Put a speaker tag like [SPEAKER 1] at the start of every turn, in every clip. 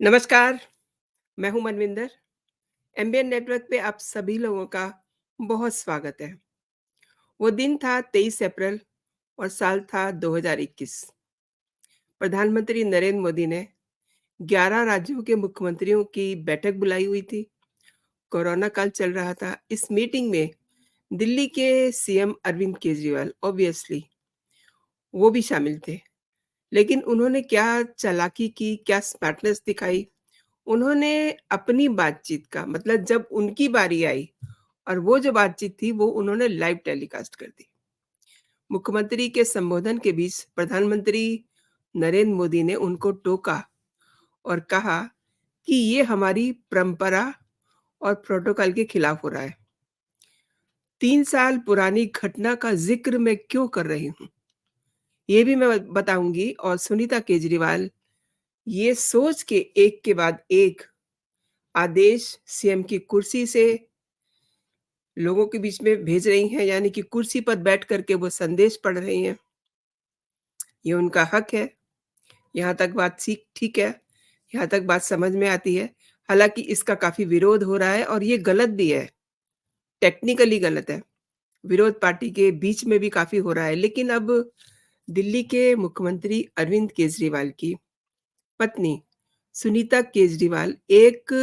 [SPEAKER 1] नमस्कार, मैं हूँ मनविंदर। एमबीएन नेटवर्क पे आप सभी लोगों का बहुत स्वागत है। वो दिन था 23 अप्रैल और साल था 2021। प्रधानमंत्री नरेंद्र मोदी ने 11 राज्यों के मुख्यमंत्रियों की बैठक बुलाई हुई थी। कोरोना काल चल रहा था। इस मीटिंग में दिल्ली के सीएम अरविंद केजरीवाल ऑब्वियसली वो भी शामिल थे। लेकिन उन्होंने क्या चालाकी की, क्या स्मार्टनेस दिखाई, उन्होंने अपनी बातचीत का मतलब जब उनकी बारी आई और वो जो बातचीत थी वो उन्होंने लाइव टेलीकास्ट कर दी। मुख्यमंत्री के संबोधन के बीच प्रधानमंत्री नरेंद्र मोदी ने उनको टोका और कहा कि ये हमारी परंपरा और प्रोटोकॉल के खिलाफ हो रहा है। 3 साल पुरानी घटना का ज़िक्र मैं क्यों कर रही हूँ, ये भी मैं बताऊँगी और सुनीता केजरीवाल ये सोच के एक के बाद एक आदेश सीएम की कुर्सी से लोगों के बीच में भेज रही हैं, यानी कि कुर्सी पर बैठ कर के वो संदेश पढ़ रही हैं। ये उनका हक है, यहाँ तक बात ठीक है, यहाँ तक बात समझ में आती है। हालाँकि इसका काफ़ी विरोध हो रहा है और ये गलत भी है, टेक्निकली गलत है। विरोध पार्टी के बीच में भी काफ़ी हो रहा है। लेकिन अब दिल्ली के मुख्यमंत्री अरविंद केजरीवाल की पत्नी सुनीता केजरीवाल एक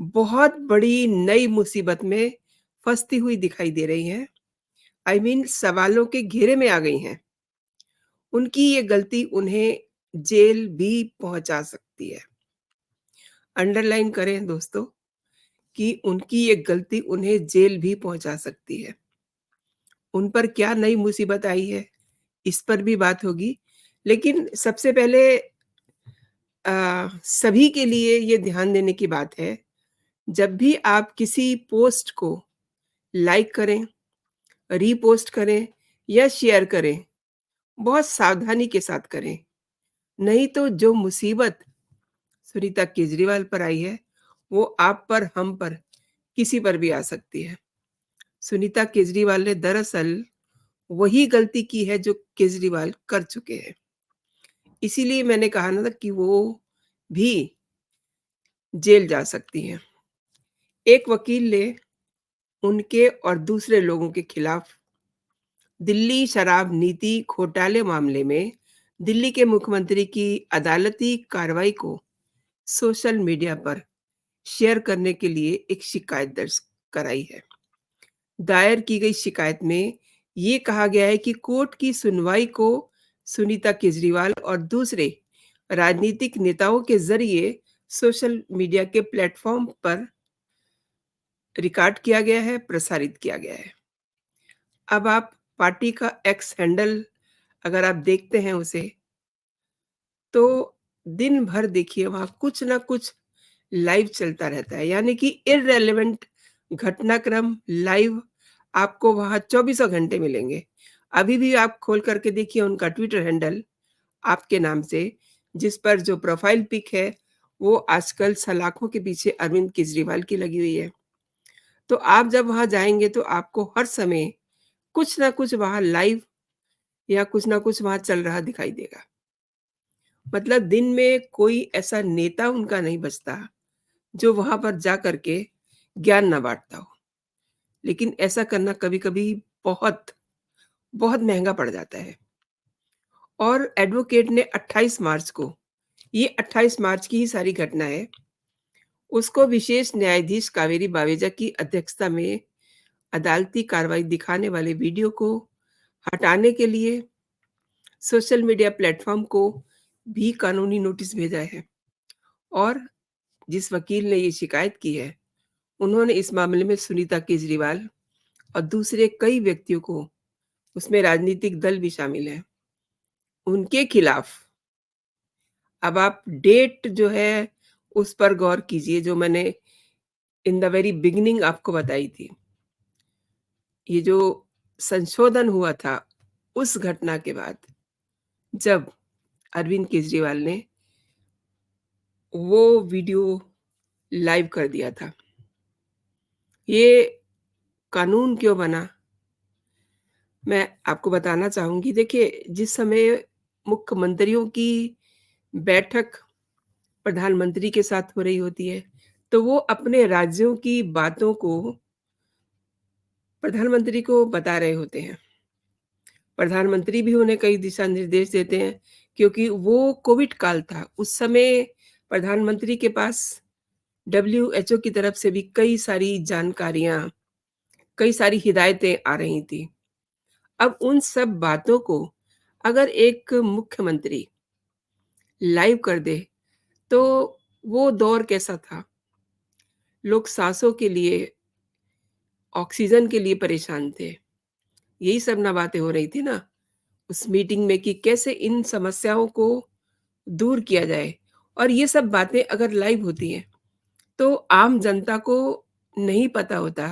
[SPEAKER 1] बहुत बड़ी नई मुसीबत में फँसती हुई दिखाई दे रही हैं। आई मीन सवालों के घेरे में आ गई हैं। उनकी ये गलती उन्हें जेल भी पहुँचा सकती है। अंडरलाइन करें दोस्तों कि उनकी ये गलती उन्हें जेल भी पहुँचा सकती है। उन पर क्या नई मुसीबत आई है, इस पर भी बात होगी। लेकिन सबसे पहले सभी के लिए ये ध्यान देने की बात है, जब भी आप किसी पोस्ट को लाइक करें, रीपोस्ट करें या शेयर करें, बहुत सावधानी के साथ करें। नहीं तो जो मुसीबत सुनीता केजरीवाल पर आई है, वो आप पर, हम पर, किसी पर भी आ सकती है। सुनीता केजरीवाल ने दरअसल वही गलती की है जो केजरीवाल कर चुके हैं। इसीलिए मैंने कहा ना कि वो भी जेल जा सकती हैं। एक वकील ने उनके और दूसरे लोगों के खिलाफ दिल्ली शराब नीति घोटाले मामले में दिल्ली के मुख्यमंत्री की अदालती कार्रवाई को सोशल मीडिया पर शेयर करने के लिए एक शिकायत दर्ज कराई है। दायर की गई शिकायत में ये कहा गया है कि कोर्ट की सुनवाई को सुनीता केजरीवाल और दूसरे राजनीतिक नेताओं के ज़रिए सोशल मीडिया के प्लेटफ़ॉर्म पर रिकॉर्ड किया गया है, प्रसारित किया गया है। अब आप पार्टी का एक्स हैंडल अगर आप देखते हैं उसे, तो दिन भर देखिए वहाँ कुछ ना कुछ लाइव चलता रहता है, यानी कि इर्रेलेवेंट घटनाक्रम लाइव आपको वहाँ चौबीसों घंटे मिलेंगे। अभी भी आप खोल करके देखिए उनका ट्विटर हैंडल आपके नाम से, जिस पर जो प्रोफ़ाइल पिक है, वो आजकल सलाखों के पीछे अरविंद केजरीवाल की लगी हुई है। तो आप जब वहाँ जाएँगे तो आपको हर समय कुछ ना कुछ वहाँ लाइव या कुछ ना कुछ वहाँ चल रहा दिखाई देगा। मतलब दिन में कोई ऐसा नेता उनका नहीं बचता, जो वहाँ पर जा कर के ज्ञान ना बाँटता हो। लेकिन ऐसा करना कभी-कभी बहुत, बहुत महँगा पड़ जाता है। और एडवोकेट ने 28 मार्च को, ये 28 मार्च की ही सारी घटना है, उसको विशेष न्यायाधीश कावेरी बावेजा की अध्यक्षता में अदालती कार्रवाई दिखाने वाले वीडियो को हटाने के लिए सोशल मीडिया प्लेटफ़ॉर्म को भी कानूनी नोटिस भेजा है। और जिस वकील ने ये शिकायत की है, उन्होंने इस मामले में सुनीता केजरीवाल और दूसरे कई व्यक्तियों को, उसमें राजनीतिक दल भी शामिल हैं, उनके खिलाफ अब आप डेट जो है उस पर गौर कीजिए जो मैंने इन द वेरी बिगिनिंग आपको बताई थी। ये जो संशोधन हुआ था उस घटना के बाद, जब अरविंद केजरीवाल ने वो वीडियो लाइव कर दिया था। ये कानून क्यों बना? मैं आपको बताना चाहूँगी। देखिए, जिस समय मुख्यमंत्रियों की बैठक प्रधानमंत्री के साथ हो रही होती है, तो वो अपने राज्यों की बातों को प्रधानमंत्री को बता रहे होते हैं। प्रधानमंत्री भी उन्हें कई दिशा निर्देश देते हैं क्योंकि वो कोविड काल था। उस समय प्रधानमंत्री के पास डब्ल्यूएचओ की तरफ से भी कई सारी जानकारियाँ, कई सारी हिदायतें आ रही थी। अब उन सब बातों को अगर एक मुख्यमंत्री लाइव कर दे, तो वो दौर कैसा था? लोग साँसों के लिए, ऑक्सीजन के लिए परेशान थे। यही सब ना बातें हो रही थी ना, उस मीटिंग में कि कैसे इन समस्याओं को दूर किया जाए। और ये सब बातें अगर लाइव होती हैं, तो आम जनता को नहीं पता होता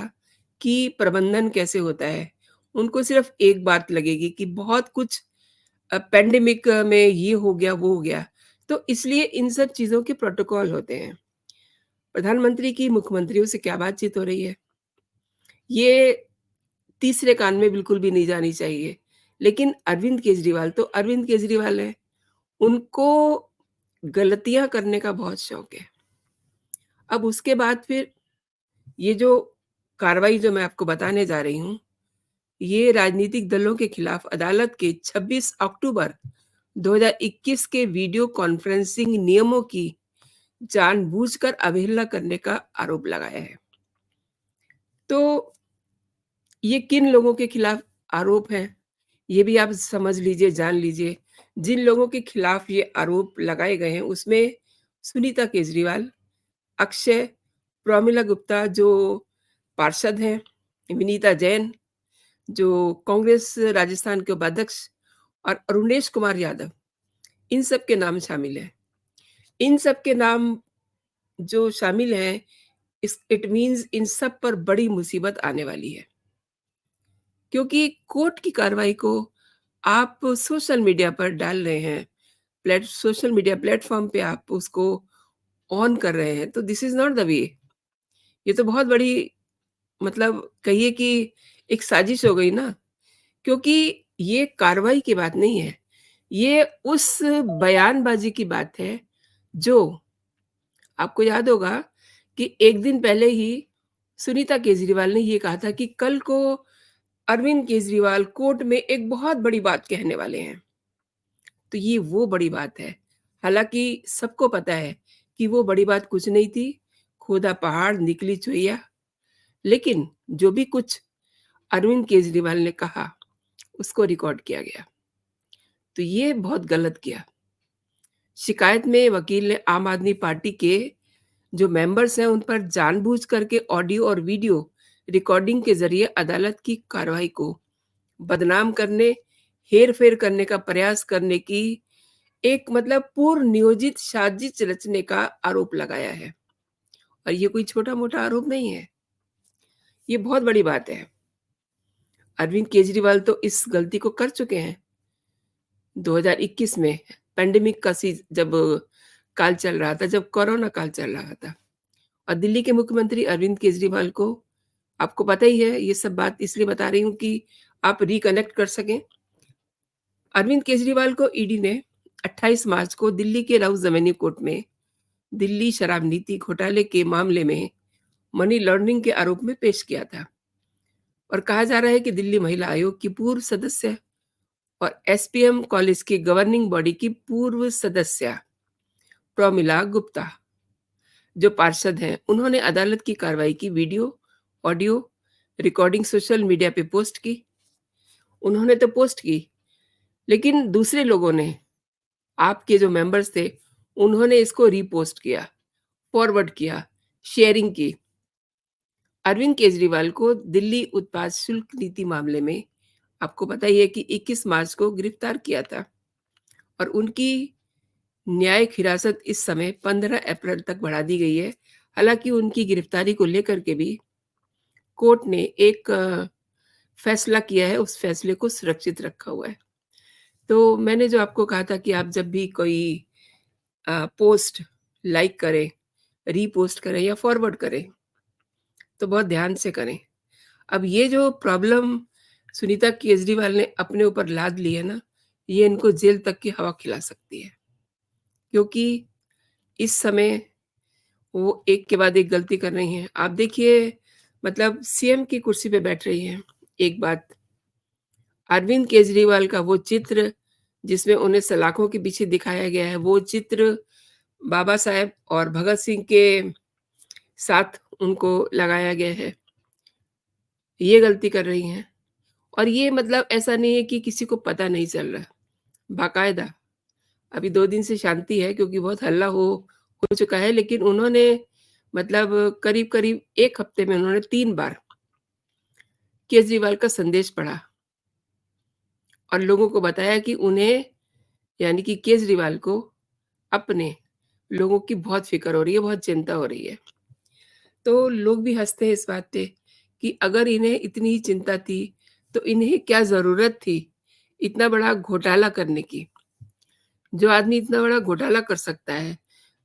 [SPEAKER 1] कि प्रबंधन कैसे होता है। उनको सिर्फ़ एक बात लगेगी कि बहुत कुछ पैंडेमिक में ये हो गया, वो हो गया। तो इसलिए इन सब चीज़ों के प्रोटोकॉल होते हैं। प्रधानमंत्री की मुख्यमंत्रियों से क्या बातचीत हो रही है, ये तीसरे कान में बिल्कुल भी नहीं जानी चाहिए। लेकिन अरविंद केजरीवाल हैं, उनको गलतियाँ करने का बहुत शौक है। अब उसके बाद फिर ये जो कार्रवाई जो मैं आपको बताने जा रही हूँ, ये राजनीतिक दलों के खिलाफ अदालत के 26 अक्टूबर 2021 के वीडियो कॉन्फ्रेंसिंग नियमों की जानबूझकर अवहेलना करने का आरोप लगाया है। तो ये किन लोगों के खिलाफ आरोप हैं, ये भी आप समझ लीजिए, जान लीजिए। जिन लोगों के खिलाफ ये आरोप लगाए गए हैं, उसमें सुनीता केजरीवाल, अक्षय, प्रमिला गुप्ता जो पार्षद हैं, विनीता जैन जो कांग्रेस राजस्थान के उपाध्यक्ष और अरुणेश कुमार यादव, इन सब के नाम शामिल हैं। इन सब के नाम जो शामिल हैं, इस इट मीन्स इन सब पर बड़ी मुसीबत आने वाली है। क्योंकि कोर्ट की कार्रवाई को आप सोशल मीडिया पर डाल रहे हैं, सोशल मीडिया प्लेटफ़ॉर्म पे आप उसको ऑन कर रहे हैं, तो this is not the way. ये तो बहुत बड़ी मतलब कहिए कि एक साजिश हो गई ना, क्योंकि ये कार्रवाई की बात नहीं है। ये उस बयानबाज़ी की बात है, जो आपको याद होगा कि 1 दिन पहले ही सुनीता केजरीवाल ने ये कहा था कि कल को अरविंद केजरीवाल कोर्ट में एक बहुत बड़ी बात कहने वाले हैं। तो ये वो बड़ी बात है। हालाँकि सबको पता है कि वो बड़ी बात कुछ नहीं थी, खोदा पहाड़ निकली चुइयाँ। लेकिन जो भी कुछ अरविंद केजरीवाल ने कहा, उसको रिकॉर्ड किया गया। तो ये बहुत गलत किया। शिकायत में वकील ने आम आदमी पार्टी के जो मेंबर्स हैं, उन पर जानबूझ करके ऑडियो और वीडियो रिकॉर्डिंग के ज़रिए अदालत की कार्रवाई को बदनाम करने, हेर-फेर करने का प्रयास करने की एक मतलब पूर्व नियोजित साजिश रचने का आरोप लगाया है। और ये कोई छोटा-मोटा आरोप नहीं है, ये बहुत बड़ी बात है। अरविंद केजरीवाल तो इस गलती को कर चुके हैं। 2021 में पैंडेमिक का जब काल चल रहा था, जब कोरोना काल चल रहा था और दिल्ली के मुख्यमंत्री अरविंद केजरीवाल को आपको पता ही है, ये सब बात इसलिए बता रही हूँ कि आप रिकनेक्ट कर सकें। अरविंद केजरीवाल को ईडी ने 28 मार्च को दिल्ली के राउस एवेन्यू कोर्ट में दिल्ली शराब नीति घोटाले के मामले में मनी लॉन्ड्रिंग के आरोप में पेश किया था और कहा जा रहा है कि दिल्ली महिला आयोग की पूर्व सदस्य और एसपीएम कॉलेज की गवर्निंग बॉडी की पूर्व सदस्य प्रमिला गुप्ता जो पार्षद हैं, उन्होंने अदालत की कार्रवाई की video, audio recording social media पे पोस्ट की। उन्होंने तो पोस्ट की, लेकिन दूसरे लोगों ने, आपके जो मेंबर्स थे, उन्होंने इसको रीपोस्ट किया, फॉरवर्ड किया, शेयरिंग की। अरविंद केजरीवाल को दिल्ली उत्पाद शुल्क नीति मामले में आपको पता ही है कि 21 मार्च को गिरफ्तार किया था और उनकी न्यायिक हिरासत इस समय 15 अप्रैल तक बढ़ा दी गई है। हालाँकि उनकी गिरफ्तारी को लेकर के भी कोर्ट ने एक फैसला किया है, उस फैसले को सुरक्षित रखा हुआ है। तो मैंने जो आपको कहा था कि आप जब भी कोई पोस्ट लाइक करें, रीपोस्ट करें या फॉरवर्ड करें, तो बहुत ध्यान से करें। अब ये जो प्रॉब्लम सुनीता केजरीवाल ने अपने ऊपर लाद ली है ना, ये इनको जेल तक की हवा खिला सकती है। क्योंकि इस समय वो एक के बाद एक गलती कर रही हैं। आप देखिए मतलब सीएम की कुर्सी पे बैठ रही हैं, एक बात अरविंद केजरीवाल का वो चित्र जिसमें उन्हें सलाखों के पीछे दिखाया गया है, वो चित्र बाबा साहेब और भगत सिंह के साथ उनको लगाया गया है। ये गलती कर रही हैं और ये मतलब ऐसा नहीं है कि किसी को पता नहीं चल रहा, बाकायदा अभी 2 दिन से शांति है क्योंकि बहुत हल्ला हो चुका है, लेकिन उन्होंने मतलब करीब-करीब 1 हफ्ते में उन्होंने 3 बार केजरीवाल का संदेश पढ़ा और लोगों को बताया कि उन्हें यानी कि केजरीवाल को अपने लोगों की बहुत फ़िक्र हो रही है, बहुत चिंता हो रही है। तो लोग भी हँसते हैं इस बात पे कि अगर इन्हें इतनी चिंता थी, तो इन्हें क्या ज़रूरत थी इतना बड़ा घोटाला करने की? जो आदमी इतना बड़ा घोटाला कर सकता है,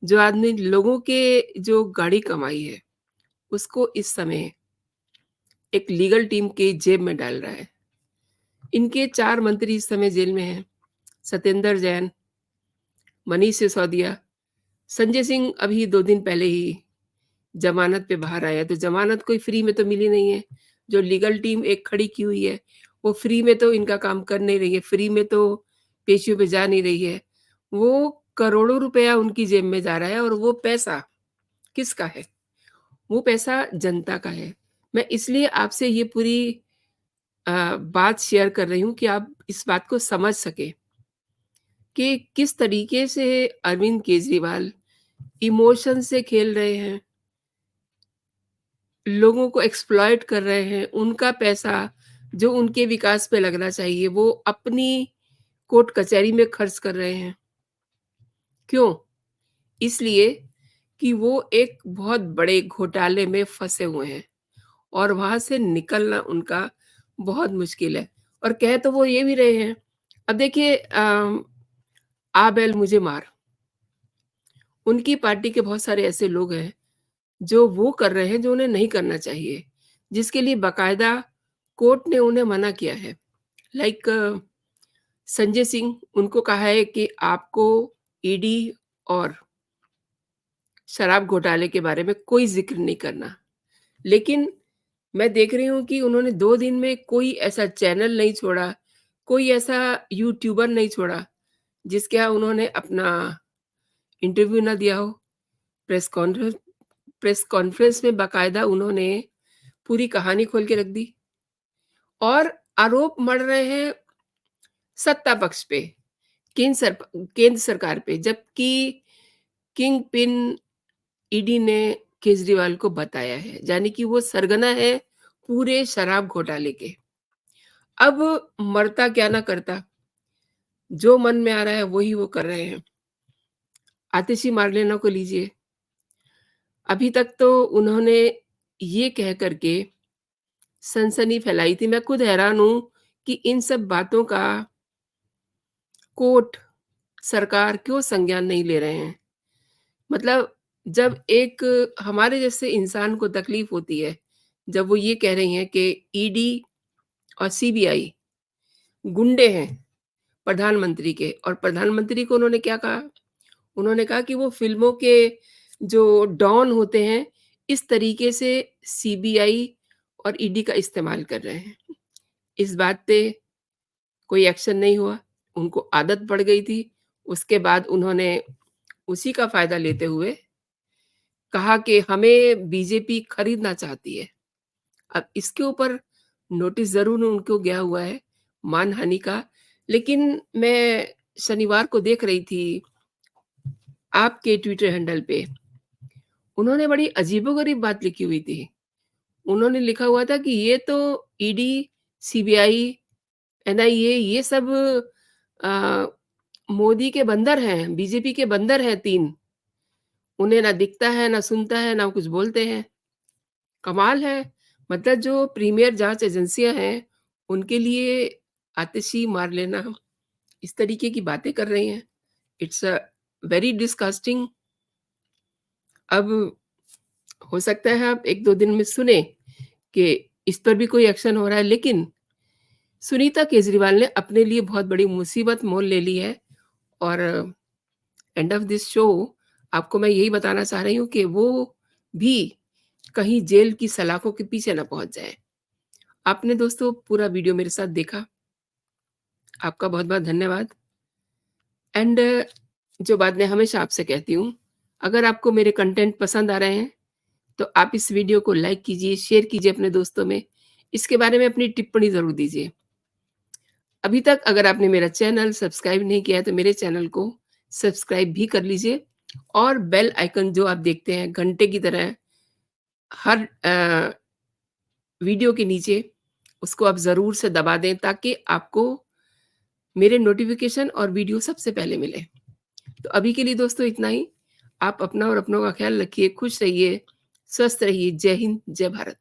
[SPEAKER 1] जो आदमी लोगों के जो गाढ़ी कमाई है, उसको इस समय एक लीगल टीम के जेब में डाल रहा है। इनके 4 मंत्री इस समय जेल में हैं, सत्येंद्र जैन, मनीष सिसोदिया, संजय सिंह अभी 2 दिन पहले ही ज़मानत पे बाहर आया, तो ज़मानत कोई फ्री में तो मिली नहीं है। जो लीगल टीम एक खड़ी की हुई है, वो फ्री में तो इनका काम कर नहीं रही है, फ्री में तो पेशियों पे जा नहीं रही है। वो करोड़ों रुपया उनकी जेब में जा रहा है और वो पैसा किसका है? वो पैसा जनता का है। मैं इसलिए आपसे ये पूरी बात शेयर कर रही हूँ कि आप इस बात को समझ सकें कि किस तरीके से अरविंद केजरीवाल इमोशन से खेल रहे हैं, लोगों को एक्सप्लॉइट कर रहे हैं, उनका पैसा जो उनके विकास पे लगना चाहिए, वो अपनी कोर्ट कचहरी में खर्च कर रहे हैं। क्यों? इसलिए कि वो एक बहुत बड़े घोटाले में फँसे हुए हैं और वहाँ से निकलना उनका बहुत मुश्किल है और कह तो वो ये भी रहे हैं। अब देखिए "आ बैल मुझे मार", उनकी पार्टी के बहुत सारे ऐसे लोग हैं, जो वो कर रहे हैं जो उन्हें नहीं करना चाहिए, जिसके लिए बाकायदा कोर्ट ने उन्हें मना किया है। लाइक संजय सिंह उनको कहा है कि आपको ईडी और शराब घोटाले के बारे में कोई ज़िक्र नहीं करना। लेकिन मैं देख रही हूँ कि उन्होंने 2 दिन में कोई ऐसा चैनल नहीं छोड़ा, कोई ऐसा यूट्यूबर नहीं छोड़ा, जिसके यहाँ उन्होंने अपना इंटरव्यू ना दिया हो। प्रेस कॉन्फ्रेंस में बाकायदा उन्होंने पूरी कहानी खोल के रख दी और आरोप मढ़ रहे हैं सत्ता पक्ष पे, केंद्र सरकार पे, जबकि किंग पिन ईडी ने केजरीवाल को बताया है, यानी कि वो सरगना है पूरे शराब घोटाले के। अब मरता क्या ना करता, जो मन में आ रहा है वही वो कर रहे हैं। आतिशी मार्लेना को लीजिए, अभी तक तो उन्होंने ये कह कर के सनसनी फैलाई थी, मैं खुद हैरान हूँ कि इन सब बातों का कोर्ट, सरकार क्यों संज्ञान नहीं ले रहे हैं। मतलब जब एक हमारे जैसे इंसान को तकलीफ होती है, जब वो ये कह रही हैं कि ईडी और सीबीआई गुंडे हैं प्रधानमंत्री के और प्रधानमंत्री को उन्होंने क्या कहा? उन्होंने कहा कि वो फ़िल्मों के जो डॉन होते हैं, इस तरीके से सीबीआई और ईडी का इस्तेमाल कर रहे हैं। इस बात पे कोई एक्शन नहीं हुआ, उनको आदत पड़ गई थी। उसके बाद उन्होंने उसी का फ़ायदा लेते हुए कहा कि हमें बीजेपी खरीदना चाहती है। अब इसके ऊपर नोटिस ज़रूर उनको गया हुआ है, मानहानि का। लेकिन मैं शनिवार को देख रही थी आपके ट्विटर हैंडल पे, उन्होंने बड़ी अजीबो-गरीब बात लिखी हुई थी। उन्होंने लिखा हुआ था कि ये तो ईडी, सीबीआई, एनआईए ये सब अ, मोदी के बंदर हैं, बीजेपी के बंदर हैं 3। उन्हें ना दिखता है, ना सुनता है, ना कुछ बोलते हैं। कमाल है! मतलब जो प्रीमियर जाँच एजेंसियाँ हैं, उनके लिए आतिशी मार लेना, इस तरीके की बातें कर रही हैं। It's a very disgusting. अब हो सकता है आप 1-2 दिन में सुने कि इस पर भी कोई एक्शन हो रहा है, लेकिन सुनीता केजरीवाल ने अपने लिए बहुत बड़ी मुसीबत मोल ले ली है और एंड ऑफ दिस शो आपको मैं यही बताना चाह रही हूँ कि वो भी कहीं जेल की सलाखों के पीछे ना पहुँच जाए। आपने दोस्तों पूरा वीडियो मेरे साथ देखा, आपका बहुत-बहुत धन्यवाद। एंड जो बात मैं हमेशा आपसे कहती हूँ, अगर आपको मेरे कंटेंट पसंद आ रहे हैं, तो आप इस वीडियो को लाइक कीजिए, शेयर कीजिए अपने दोस्तों में। इसके बारे में अपनी टिप्पणी ज़रूर दीजिए। अभी तक अगर आपने मेरा चैनल सब्सक्राइब नहीं किया है, तो मेरे चैनल को सब्सक्राइब भी कर लीजिए और बेल आइकन जो आप देखते हैं घंटे की तरह हर वीडियो के नीचे, उसको आप ज़रूर से दबा दें ताकि आपको मेरे नोटिफ़िकेशन और वीडियो सबसे पहले मिले। तो अभी के लिए दोस्तों इतना ही। आप अपना और अपनों का ख़्याल रखिए, खुश रहिए, स्वस्थ रहिए। जय हिंद, जय भारत।